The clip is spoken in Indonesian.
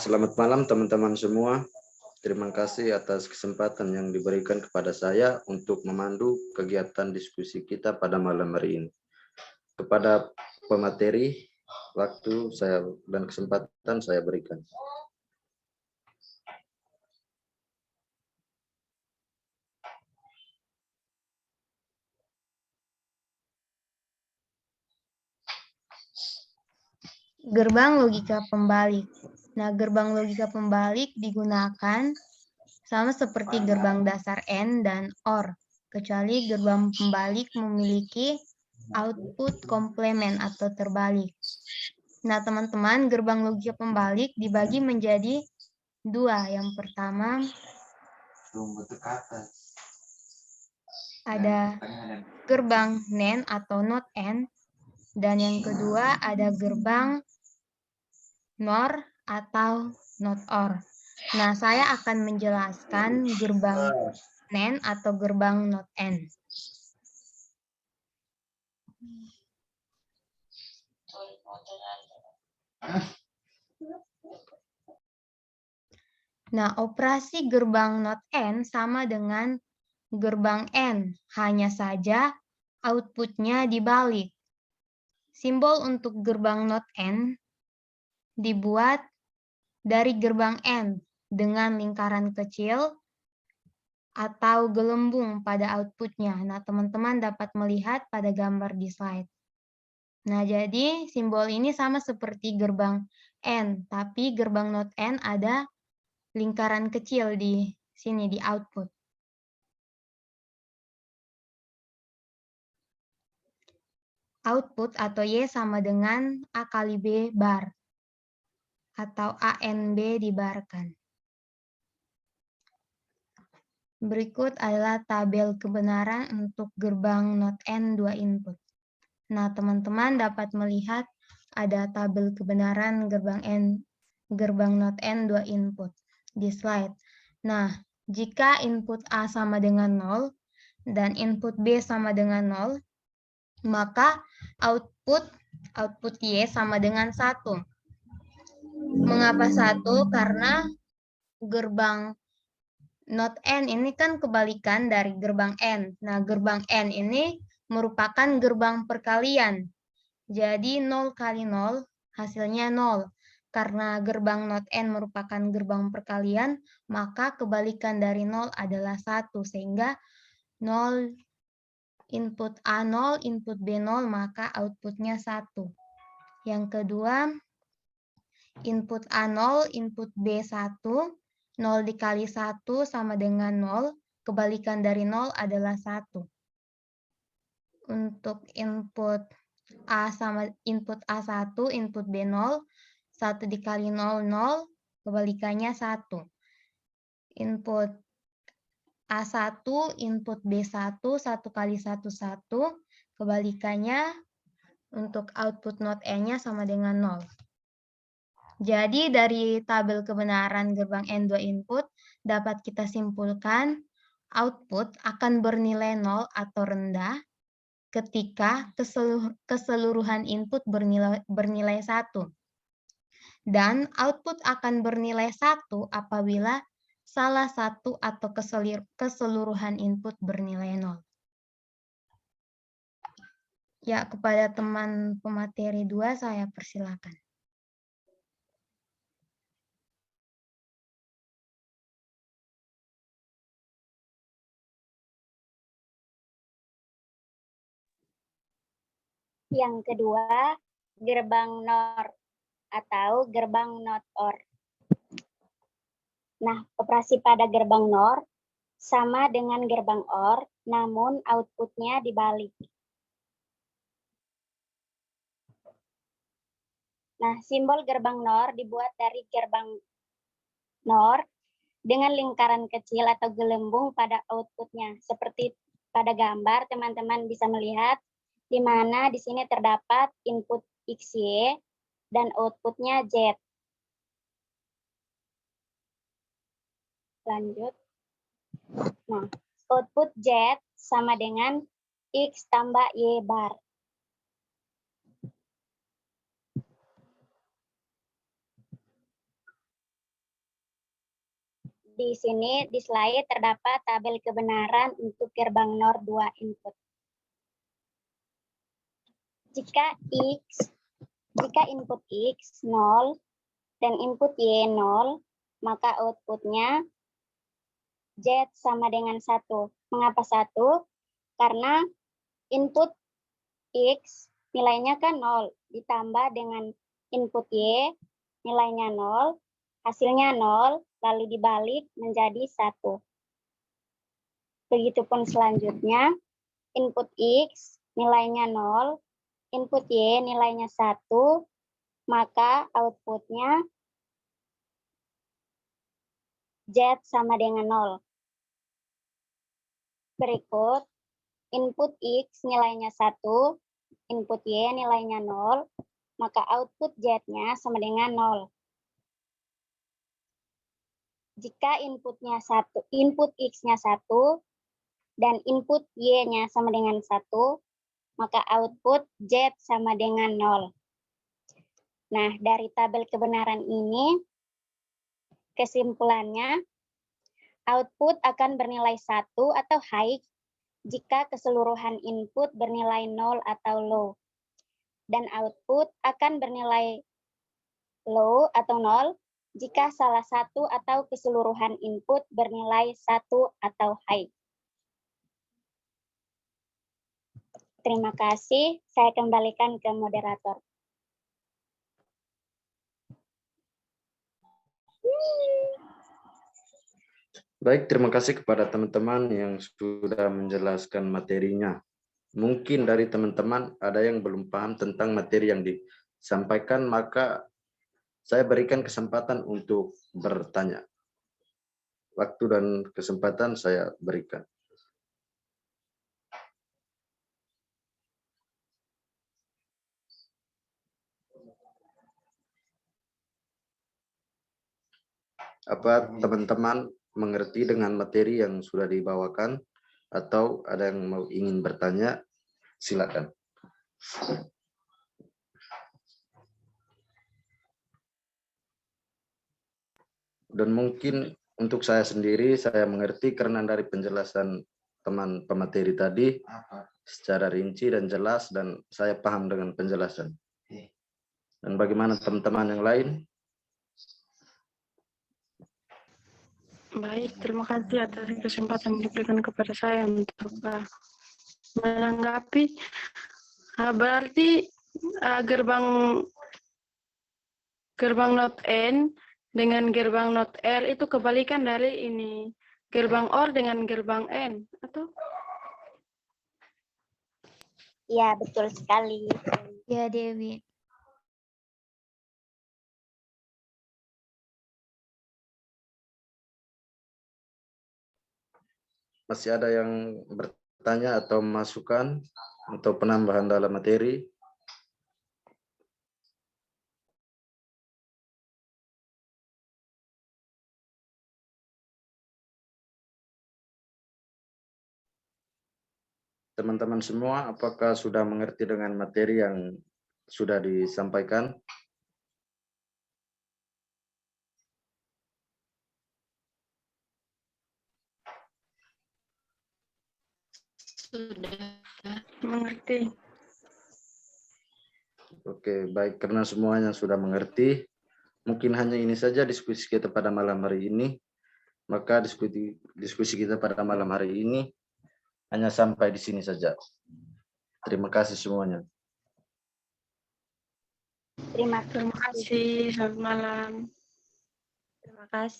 Selamat malam teman-teman semua. Terima kasih atas kesempatan yang diberikan kepada saya untuk memandu kegiatan diskusi kita pada malam hari ini. Kepada pemateri, waktu saya dan kesempatan saya berikan. Gerbang logika pembalik. Nah, gerbang logika pembalik digunakan sama seperti gerbang dasar AND dan OR, kecuali gerbang pembalik memiliki output komplement atau terbalik. Nah, teman-teman, gerbang logika pembalik dibagi menjadi dua. Yang pertama, ada gerbang NAND atau NOT AND, dan yang kedua ada gerbang NOR atau NOT OR. Nah, saya akan menjelaskan gerbang NAND atau gerbang NOT AND. Nah, operasi gerbang NOT AND sama dengan gerbang AND, hanya saja outputnya dibalik. Simbol untuk gerbang NOT AND dibuat dari gerbang AND dengan lingkaran kecil atau gelembung pada outputnya. Nah, teman-teman dapat melihat pada gambar di slide. Nah, jadi simbol ini sama seperti gerbang AND, tapi gerbang NOT AND ada lingkaran kecil di sini di output. Output atau Y sama dengan A kali B bar atau ANB dibarkan. Berikut adalah tabel kebenaran untuk gerbang NOT AND 2 input. Nah, teman-teman dapat melihat ada tabel kebenaran gerbang NOT AND 2 input di slide. Nah, jika input A sama dengan 0 dan input B sama dengan 0, maka output Y sama dengan 1. Mengapa 1? Karena gerbang NOT AND ini kan kebalikan dari gerbang AND. Nah, gerbang AND ini merupakan gerbang perkalian. Jadi 0 kali 0 hasilnya 0. Karena gerbang NOT AND merupakan gerbang perkalian, maka kebalikan dari 0 adalah 1. Sehingga 0 input A 0, input B 0, maka outputnya 1. Yang kedua, input A 0, input B 1. 0 dikali 1 sama dengan 0. Kebalikan dari 0 adalah 1. Untuk input A sama input A1, input B0. 1 dikali 0, 0. Kebalikannya 1. Input A1, input B1. 1 kali 1, 1. Kebalikannya untuk output NOT AND-nya sama dengan 0. Jadi dari tabel kebenaran gerbang AND 2 input dapat kita simpulkan output akan bernilai 0 atau rendah ketika keseluruhan input bernilai 1. Dan output akan bernilai 1 apabila salah satu atau keseluruhan input bernilai 0. Ya, kepada teman pemateri 2 saya persilakan. Yang kedua, gerbang NOR atau gerbang NOT OR. Nah, operasi pada gerbang NOR sama dengan gerbang OR, namun outputnya dibalik. Nah, simbol gerbang NOR dibuat dari gerbang NOR dengan lingkaran kecil atau gelembung pada outputnya. Seperti pada gambar, teman-teman bisa melihat di mana di sini terdapat input XY dan outputnya Z. Lanjut. Nah, output Z sama dengan X tambah Y bar. di sini di slide terdapat tabel kebenaran untuk gerbang NOR 2 input. Jika input X 0 dan input Y 0, maka outputnya Z sama dengan 1. Mengapa 1? Karena input X nilainya kan 0, ditambah dengan input Y nilainya 0, hasilnya 0, lalu dibalik menjadi 1. Begitupun selanjutnya, input X nilainya 0, input Y nilainya 1, maka outputnya Z sama dengan 0. Berikut, input X nilainya 1, input Y nilainya 0, maka output Z-nya sama dengan 0. Jika input X-nya 1 dan input Y-nya sama dengan 1, maka output Z sama dengan 0. Nah, dari tabel kebenaran ini, kesimpulannya, output akan bernilai 1 atau high jika keseluruhan input bernilai 0 atau low. Dan output akan bernilai low atau 0 jika salah satu atau keseluruhan input bernilai 1 atau high. Terima kasih, saya kembalikan ke moderator. Baik, terima kasih kepada teman-teman yang sudah menjelaskan materinya. Mungkin dari teman-teman ada yang belum paham tentang materi yang disampaikan, maka saya berikan kesempatan untuk bertanya. Waktu dan kesempatan saya berikan. Apa teman-teman mengerti dengan materi yang sudah dibawakan atau ada yang ingin bertanya? Silakan. Dan mungkin untuk saya sendiri, saya mengerti karena dari penjelasan teman pemateri tadi secara rinci dan jelas, dan saya paham dengan penjelasan. Dan bagaimana teman-teman yang lain? Baik, terima kasih atas kesempatan yang diberikan kepada saya untuk menanggapi. Berarti gerbang not N dengan gerbang not R itu kebalikan dari ini, gerbang OR dengan gerbang N, atau? Ya, betul sekali. Ya, Dewi. Masih ada yang bertanya atau masukan atau penambahan dalam materi? Teman-teman semua, apakah sudah mengerti dengan materi yang sudah disampaikan? Sudah mengerti. Oke, baik. Karena semuanya sudah mengerti, mungkin hanya ini saja diskusi kita pada malam hari ini. Maka diskusi kita pada malam hari ini hanya sampai di sini saja. Terima kasih semuanya. Terima Terima kasih, selamat malam. Terima kasih.